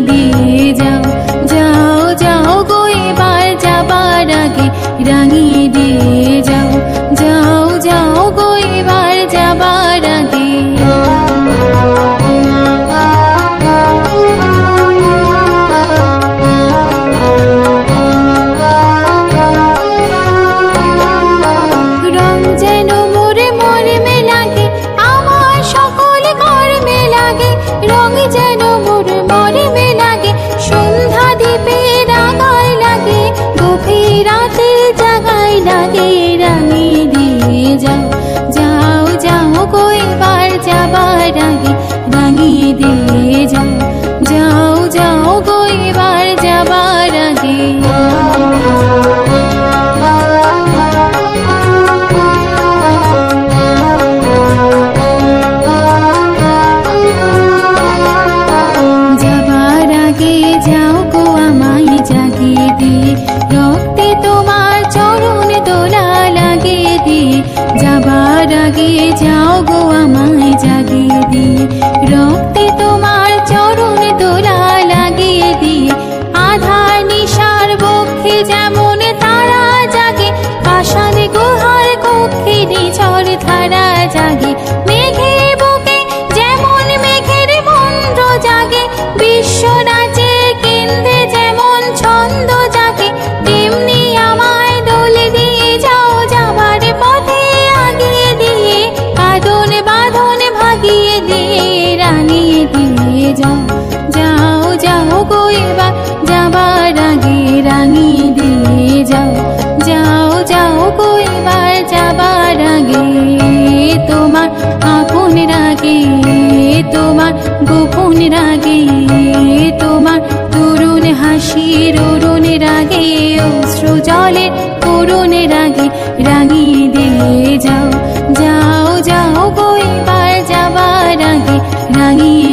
দিয়ে যাও যাও যাও গো এবার যাবার আগে রাঙিয়ে দিয়ে যাও যাও যাও গো এবার যাবার আগে যাও যাও গো এবার যাবার আগে রাঙিয়ে দিয়ে যাও যাও যাও গো এবার যাবার আগে যাবার আগে যাও গো আমায় জাগিয়ে দিয়ে রক্তে তোমার চরণ দোলা লাগিয়ে দিয়ে যাবার আগে যাও গো আমায় জাগিয়ে দিয়ে রক্তে তোমার চরণ দোলা লাগিয়ে দিয়ে আধার নিশার বক্ষে যেমন তারা জাগে পাষাণ গুহার কক্ষে নিঝড় ধারা জাগে মেঘে বুকে যেমন মেঘের মন্দ্র জাগে বিশ্ব নাচে কেন্দ্রে যেমন ছন্দ জাগে তেমনি আমায় দোলে দিয়ে যাও যাবার পথে আগিয়ে দিয়ে বাঁধন বাঁধন ভাগিয়ে দিয়ে রাঙিয়ে দিয়ে যাও যাও যাও গো এবার যাবার আগে রাঙিয়ে দিয়ে যাও যাও যাও গো এবার যাবার আগে তোমার আপন রাগে তোমার গোপন রাগে তোমার তরুণ হাসির অরুণ রাগে অশ্রু জলের করুণ রাগে রাঙিয়ে দিয়ে যাও যাও যাও গো এবার যাবার আগে রাঙিয়ে